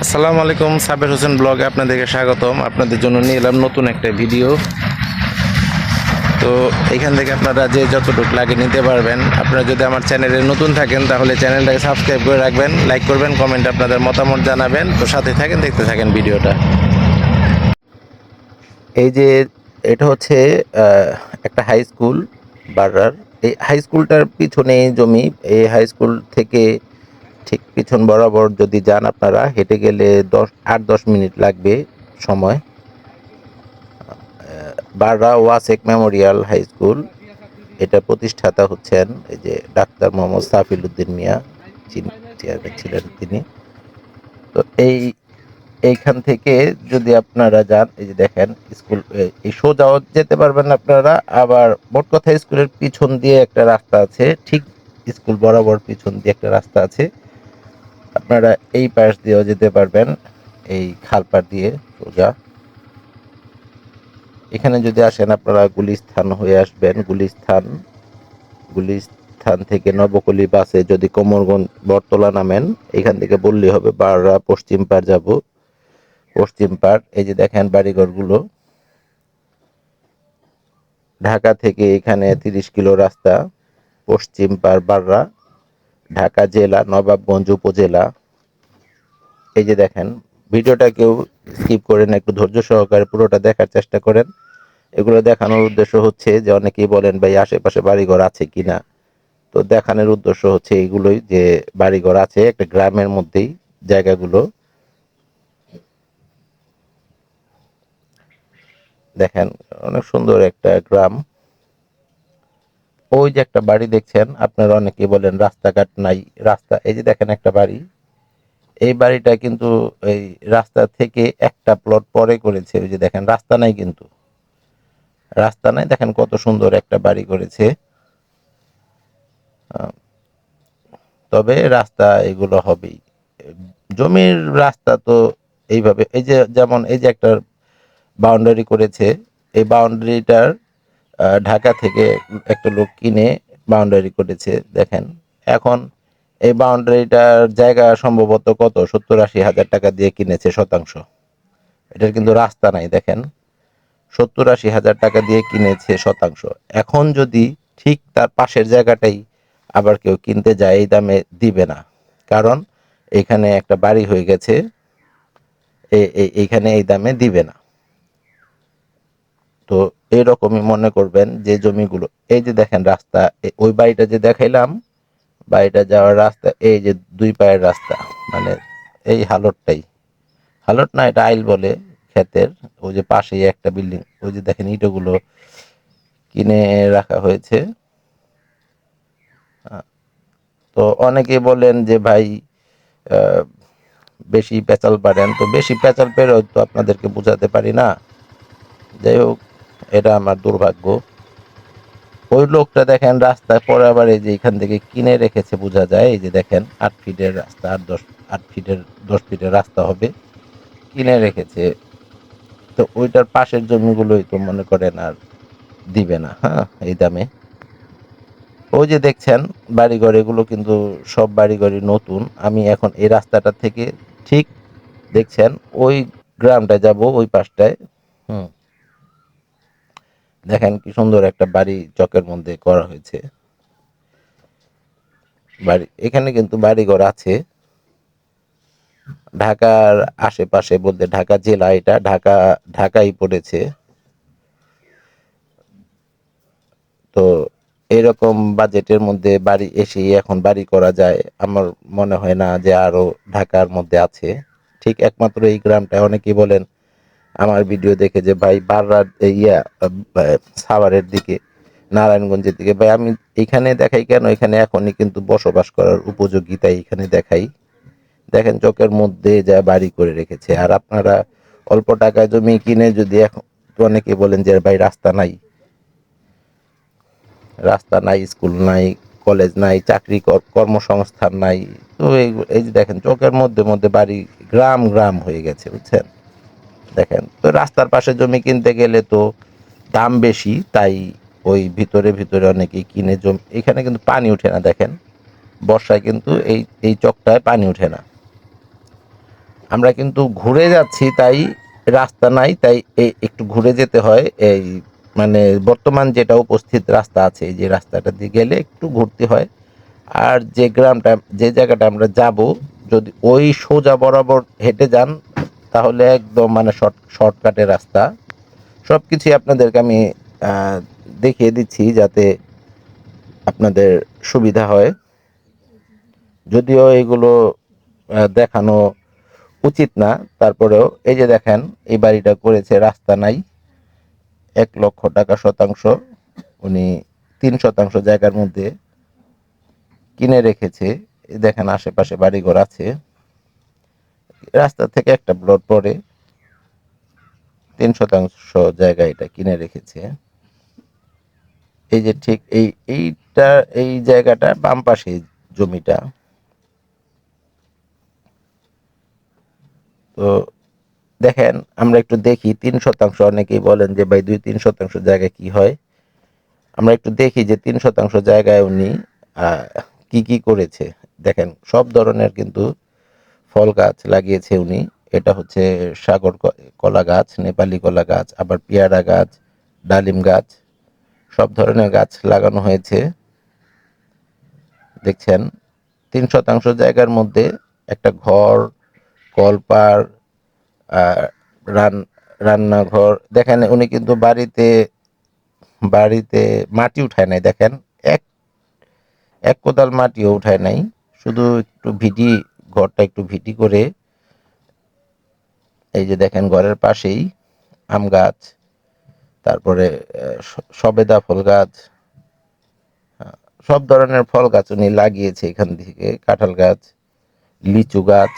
আসসালামু আলাইকুম, সাবের হোসেন ব্লগে আপনাদেরকে স্বাগতম। আপনাদের জন্য নিয়ে এলাম নতুন একটা ভিডিও। তো এখান থেকে আপনারা যে যতটুকু লাগে নিতে পারবেন। আপনারা যদি আমার চ্যানেলে নতুন থাকেন তাহলে চ্যানেলটাকে সাবস্ক্রাইব করে রাখবেন, লাইক করবেন, কমেন্টে আপনাদের মতামত জানাবেন। তো সাথে থাকেন, দেখতে থাকেন ভিডিওটা। এই যে এটা হচ্ছে একটা হাই স্কুল বাররার। এই হাই স্কুলটার পিছনে জমি। এই হাই স্কুল থেকে ঠিক পিছন বরাবর যদি যান আপনারা, হেঁটে গেলে 8-10 মিনিট লাগবে সময়। বাররা ওয়াসেক মেমোরিয়াল হাই স্কুল, এটা প্রতিষ্ঠাতা হচ্ছেন এই যে ডাক্তার মোহাম্মদ সাফিল উদ্দিন মিয়া, চেয়ারম্যান ছিলেন তিনি। তো এইখান থেকে যদি আপনারা যান, এই যে দেখেন স্কুল, এই সোজাও যেতে পারবেন আপনারা। আবার মোট কথা স্কুলের পিছন দিয়ে একটা রাস্তা আছে, ঠিক স্কুল বরাবর পিছন দিয়ে একটা রাস্তা আছে। আপনারা এই পাশ দিয়েও যেতে পারবেন, এই খালপাড় দিয়ে সোজা। এখানে যদি আসেন আপনারা গুলিস্তান হয়ে আসবেন। গুলিস্তান থেকে নবকলি বাসে যদি কোমরগঞ্জ বটতলা নামেন, এখান থেকে বললেই হবে বাররা পশ্চিম পাড় যাব। পশ্চিম পাড়, এই যে দেখেন বাড়িঘরগুলো। ঢাকা থেকে এখানে 30 কিলো রাস্তা। পশ্চিম পাড় বাররা, ঢাকা জেলা, নবাবগঞ্জ উপজেলা। এই যে দেখেন, ভিডিওটা কেউ স্কিপ করেন, একটু ধৈর্য সহকারে পুরোটা দেখার চেষ্টা করেন। এগুলো দেখানোর উদ্দেশ্য হচ্ছে যে অনেকেই বলেন ভাই আশেপাশে বাড়িঘর আছে কিনা। তো দেখানোর উদ্দেশ্য হচ্ছে এইগুলোই, যে বাড়িঘর আছে একটা গ্রামের মধ্যেই জায়গাগুলো। দেখেন অনেক সুন্দর একটা গ্রাম। ওই যে একটা বাড়ি দেখছেন, আপনারা অনেকেই বলেন রাস্তাঘাট নাই। রাস্তা, এই যে দেখেন একটা বাড়ি। এই বাড়িটা কিন্তু এই রাস্তা থেকে একটা প্লট পরে করেছে। ওই যে দেখেন রাস্তা নাই, কিন্তু রাস্তা নাই, দেখেন কত সুন্দর একটা বাড়ি করেছে। তবে রাস্তা এগুলো হবেই। জমির রাস্তা তো এইভাবে, এই যে যেমন এই যে একটা বাউন্ডারি করেছে, এই বাউন্ডারিটার ঢাকা থেকে একটা লোক কিনে বাউন্ডারি করেছে দেখেন। এখন এই বাউন্ডারিটার জায়গা সম্ভবত কত 70-80 হাজার টাকা দিয়ে কিনেছে শতাংশ। এটার কিন্তু রাস্তা নাই, দেখেন 70-80 হাজার টাকা দিয়ে কিনেছে শতাংশ। এখন যদি ঠিক তার পাশের জায়গাটাই আবার কেউ কিনতে যায়, এই দামে দিবে না। কারণ এখানে একটা বাড়ি হয়ে গেছে, এইখানে এই দামে দিবে না। তো এরকমই মনে করবেন যে জমিগুলো, এই যে দেখেন রাস্তা, ওই বাড়িটা যে দেখাইলাম, বাড়িটা যাওয়ার রাস্তা, এই যে 2 পায়ের রাস্তা, মানে এই হালতটাই, হালট না এটা আইল বলে ক্ষেতের। ওই যে পাশেই একটা বিল্ডিং, ওই যে দেখেন ইটোগুলো কিনে রাখা হয়েছে। তো অনেকে বলেন যে ভাই বেশি পেঁচাল পারেন, তো বেশি পেঁচাল পেরেও তো আপনাদেরকে বোঝাতে পারি না। যাই হোক, এটা আমার দুর্ভাগ্য। ওই লোকটা দেখেন রাস্তায় পরে আবার এই যে এখান থেকে কিনে রেখেছে, বোঝা যায়। এই যে দেখেন 8 ফিটের রাস্তা, 8 ফিটের 10 ফিটের রাস্তা হবে, কিনে রেখেছে। তো ওইটার পাশের জমিগুলোই তো মনে করেন আর দিবে না, হ্যাঁ, এই দামে। ওই যে দেখছেন বাড়িঘর, এগুলো কিন্তু সব বাড়িঘরই নতুন। আমি এখন এই রাস্তাটা থেকে ঠিক দেখছেন ওই গ্রামটা যাব, ওই পাশটায়। হুম, দেখেন কি সুন্দর একটা বাড়ি চকের মধ্যে করা হয়েছে। বাড়ি এখানে কিন্তু বাড়িঘর আছে। ঢাকার আশেপাশে বলতে ঢাকা জেলা, এটা ঢাকাই পড়েছে। তো এরকম বাজেটের মধ্যে বাড়ি এসেই এখন বাড়ি করা যায়, আমার মনে হয় না যে আরো ঢাকার মধ্যে আছে। ঠিক একমাত্র এই গ্রামটায়। অনেকেই বলেন আমার ভিডিও দেখে যে ভাই বাররার সাভারের দিকে, নারায়ণগঞ্জের দিকে, ভাই আমি এখানে দেখাই কেন, এখানে এখনই কিন্তু বসবাস করার উপযোগী, তাই এখানে দেখাই। দেখেন চকের মধ্যে যা বাড়ি করে রেখেছে। আর আপনারা অল্প টাকায় জমি কিনে যদি এখন, তো অনেকে বলেন যে ভাই রাস্তা নাই, রাস্তা নাই, স্কুল নাই, কলেজ নাই, চাকরি কর্মসংস্থান নাই। তো এই যে দেখেন চকের মধ্যে মধ্যে বাড়ি, গ্রাম গ্রাম হয়ে গেছে, বুঝছেন। দেখেন তো রাস্তার পাশে জমি কিনতে গেলে তো দাম বেশি, তাই ওই ভিতরে ভিতরে অনেকেই কিনে জমি। এখানে কিন্তু পানি উঠে না, দেখেন বর্ষায় কিন্তু এই এই চকটায় পানি উঠে না। আমরা কিন্তু ঘুরে যাচ্ছি, তাই রাস্তা নাই, তাই একটু ঘুরে যেতে হয়। এই মানে বর্তমান যেটা উপস্থিত রাস্তা আছে, এই যে রাস্তাটা দিয়ে গেলে একটু ঘুরতে হয়। আর যে গ্রামটা, যে জায়গাটা আমরা যাব, যদি ওই সোজা বরাবর হেঁটে যান তাহলে একদম মানে শর্টকাটের রাস্তা। সব কিছুই আপনাদেরকে আমি আহ, দেখিয়ে দিচ্ছি যাতে আপনাদের সুবিধা হয়। যদিও এগুলো দেখানো উচিত না, তারপরেও এই যে দেখেন, এই বাড়িটা করেছে রাস্তা নাই, 1 লক্ষ টাকা শতাংশ। উনি 3 শতাংশ জায়গার মধ্যে কিনে রেখেছে। এই দেখেন আশেপাশে বাড়িঘর আছে, রাস্তা থেকে একটা প্লট পরে 3 শতাংশ জায়গা এটা কিনে রেখেছে। এই যে ঠিক এইটা, এই জায়গাটা বাম পাশে জমিটা। তো দেখেন, আমরা একটু দেখি 3 শতাংশ, অনেকেই বলেন যে ভাই 2-3 শতাংশ জায়গা কি হয়। আমরা একটু দেখি যে 3 শতাংশ জায়গায় উনি আহ, কি কি করেছে। দেখেন সব ধরনের কিন্তু ফল গাছ লাগিয়েছে উনি। এটা হচ্ছে কলা গাছ, নেপালি কলা গাছ, আবার পেয়ারা গাছ, ডালিম গাছ, সব ধরনের গাছ লাগানো হয়েছে। দেখছেন 3 শতাংশ জায়গার মধ্যে একটা ঘর, কলপার, রান রান্নাঘর। দেখেন উনি কিন্তু বাড়িতে বাড়িতে মাটি উঠায় নাই। দেখেন এক এক কোদাল মাটিও উঠায় নাই, শুধু একটু ভিটি, ঘরটা একটু ভিটি করে। এই যে দেখেন ঘরের পাশেই আম গাছ, তারপরে সবেদা ফল গাছ, সব ধরনের ফল গাছ উনি লাগিয়েছে এখান থেকে, কাঁঠাল গাছ, লিচু গাছ।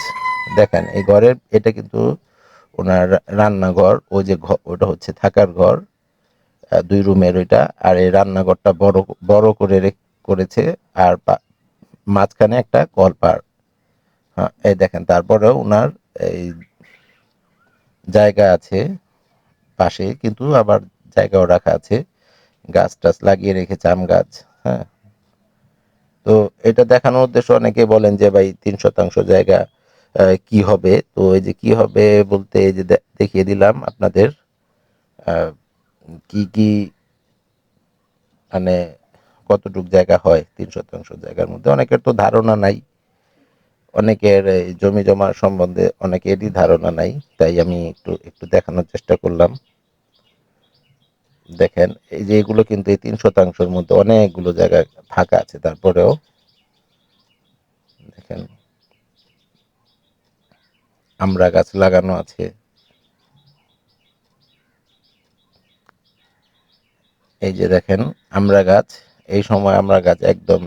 দেখেন এই ঘরের, এটা কিন্তু ওনার রান্নাঘর। ওই যে ওটা হচ্ছে থাকার ঘর, 2 রুমের ওইটা। আর এই রান্নাঘরটা বড় বড় করে করেছে। আর মাঝখানে একটা কলপার। হ্যাঁ, এই দেখেন তারপরেও ওনার এই জায়গা আছে পাশে, কিন্তু আবার জায়গাও রাখা আছে, গাছ টাছ লাগিয়ে রেখেছে, আম গাছ। হ্যাঁ, তো এটা দেখানোর উদ্দেশ্য, অনেকে বলেন যে ভাই 3 শতাংশ জায়গা কি হবে। তো এই যে কি হবে বলতে, এই যে দেখিয়ে দিলাম আপনাদের আহ, কি কি মানে কতটুক জায়গা হয় 3 শতাংশ জায়গার মধ্যে। অনেকের তো ধারণা নাই, অনেকের এই জমি জমা সম্বন্ধে অনেকেরই ধারণা নাই, তাই আমি একটু একটু দেখানোর চেষ্টা করলাম। দেখেন এই যে এগুলো কিন্তু এই 3 শতাংশের মধ্যে অনেকগুলো জায়গা ফাঁকা আছে, তারপরেও দেখেন আমড়া গাছ লাগানো আছে। এই যে দেখেন আমড়া গাছ, এই সময় আমড়া গাছ একদম,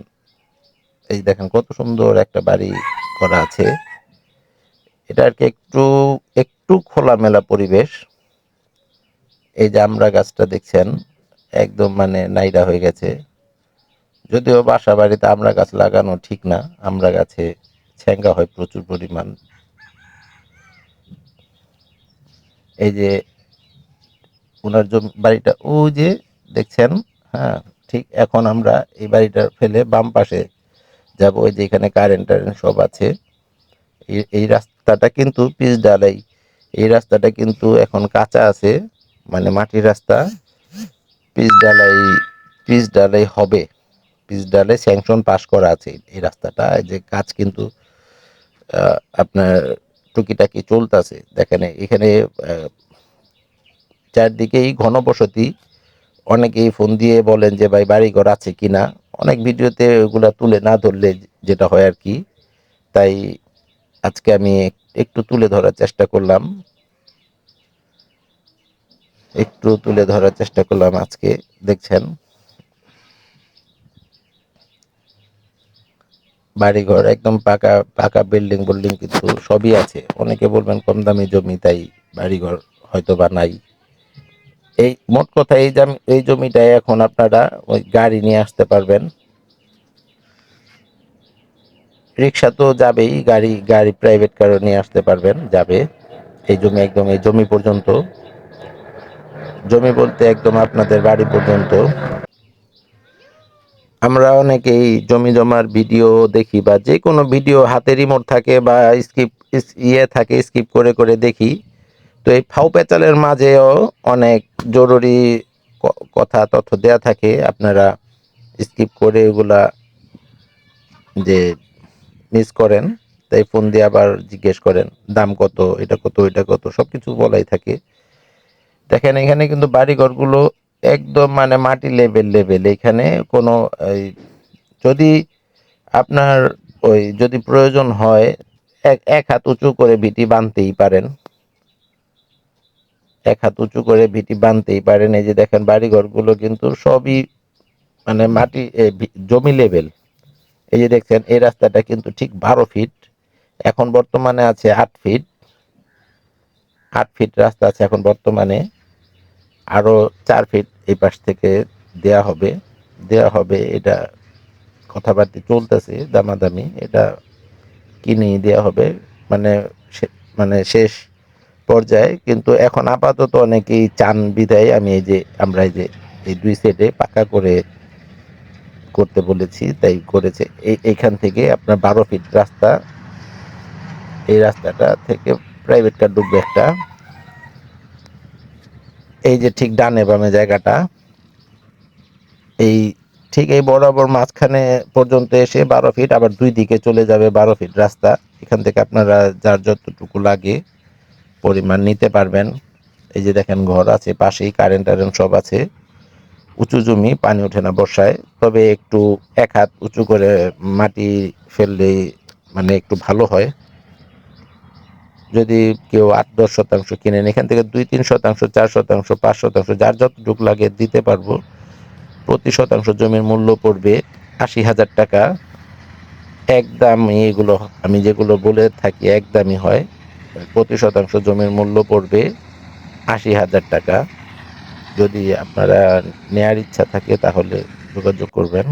এই দেখেন কত সুন্দর একটা বাড়ি করা আছে। এটা আর কি একটু একটু খোলামেলা পরিবেশ। এই যে আমড়া গাছটা দেখছেন একদম মানে নাইড়া হয়ে গেছে। যদিও বাসা বাড়িতে আমড়া গাছ লাগানো ঠিক না, আমড়া গাছে ছ্যাঙ্গা হয় প্রচুর পরিমাণ। এই যে ওনার জমি বাড়িটা ওই যে দেখছেন। হ্যাঁ, ঠিক এখন আমরা এই বাড়িটা ফেলে বাম পাশে যাব, ওই যে এখানে কারেন্ট টারেন্ট সব আছে। এই রাস্তাটা কিন্তু পিচ ঢালাই, এই রাস্তাটা কিন্তু এখন কাঁচা আছে, মানে মাটির রাস্তা। পিচ ঢালাই, পিচ ঢালাই হবে, পিচ ঢালাই স্যাংশন পাস করা আছে এই রাস্তাটা। এই যে কাজ কিন্তু আপনার টুকিটাকি চলতেছে। দেখেন এখানে চারদিকেই ঘনবসতি। অনেকেই ফোন দিয়ে বলেন যে ভাই বাড়িঘর আছে কিনা। অনেক ভিডিওতে ওগুলা তুলে না ধরলে যেটা হয় আর কি, তাই আজকে আমি একটু তুলে ধরার চেষ্টা করলাম, একটু তুলে ধরার চেষ্টা করলাম আজকে। দেখছেন বাড়িঘর একদম পাকা পাকা, বিল্ডিং বিল্ডিং কিন্তু সবই আছে। অনেকে বলবেন কম দামি জমি, তাই বাড়িঘর হয়তো বা নাই। এই মোট কথা, এই জমিটায় এখন আপনারা ওই গাড়ি নিয়ে আসতে পারবেন, রিক্সা তো যাবেই, গাড়ি গাড়ি প্রাইভেট কারও নিয়ে আসতে পারবেন, যাবে। এই জমি একদম, এই জমি পর্যন্ত, জমি বলতে একদম আপনাদের বাড়ি পর্যন্ত। আমরা অনেকেই জমি জমার ভিডিও দেখি, বা যে কোনো ভিডিও হাতে রিমোট থাকে বা স্কিপ ইয়ে থাকে, স্কিপ করে করে দেখি। তো এই ফাও পেঁচালের মাঝেও অনেক জরুরি কথা তথ্য দেয়া থাকে, আপনারা স্কিপ করে এগুলা যে মিস করেন, তাই ফোন দিয়ে আবার জিজ্ঞেস করেন দাম কত, এটা কত, এটা কত, সবকিছু বলাই থাকে। দেখেন এখানে কিন্তু বাড়িঘরগুলো একদম মানে মাটি লেভেল লেভেল, এখানে কোনো এই, যদি আপনার ওই যদি প্রয়োজন হয় এক এক হাত উঁচু করে ভিটি বাঁধতেই পারেন, এক হাত উঁচু করে ভিটি বাঁধতেই পারেন। এই যে দেখেন বাড়িঘরগুলো কিন্তু সবই মানে মাটি জমি লেভেল। এই যে দেখছেন এই রাস্তাটা কিন্তু ঠিক 12 ফিট, এখন বর্তমানে আছে 8 ফিট, 8 ফিট রাস্তা আছে এখন বর্তমানে। আরো 4 ফিট এই পাশ থেকে দেয়া হবে, দেয়া হবে, এটা কথাবার্তা চলতেছে, দামাদামি, এটা কিনেই দেয়া হবে, মানে মানে শেষ পর্যায়ে। কিন্তু এখন আপাতত অনেকেই চান বিধায় আমি এই যে আমরা এই যে এই 2 সাইডে পাকা করে করতে বলেছি, তাই করেছে। এইখান থেকে আপনার 12 ফিট রাস্তা, এই রাস্তাটা থেকে প্রাইভেট কার ঢুকবে একটা, এই যে ঠিক ডানে বামে জায়গাটা, এই ঠিক এই বরাবর মাঝখানে পর্যন্ত এসে 12 ফিট, আবার দুই দিকে চলে যাবে 12 ফিট রাস্তা। এখান থেকে আপনারা যার যতটুকু লাগে পরিমাণ নিতে পারবেন। এই যে দেখেন ঘর আছে পাশেই, কারেন্ট টারেন্ট সব আছে। উঁচু জমি, পানি ওঠে না বর্ষায়, তবে একটু এক হাত উঁচু করে মাটি ফেললে মানে একটু ভালো হয়। যদি কেউ 8-10 শতাংশ কিনেন, এখান থেকে 2-3 শতাংশ, 4 শতাংশ, 5 শতাংশ, যার যতটুকু লাগে দিতে পারবো। প্রতি শতাংশ জমির মূল্য পড়বে 80,000 টাকা। একদমই এগুলো আমি যেগুলো বলে থাকি একদমই হয়। প্রতি শতাংশ জমির মূল্য পড়বে 80,000 টাকা। যদি আপনারা নেয়ার ইচ্ছা থাকে তাহলে যোগাযোগ করবেন।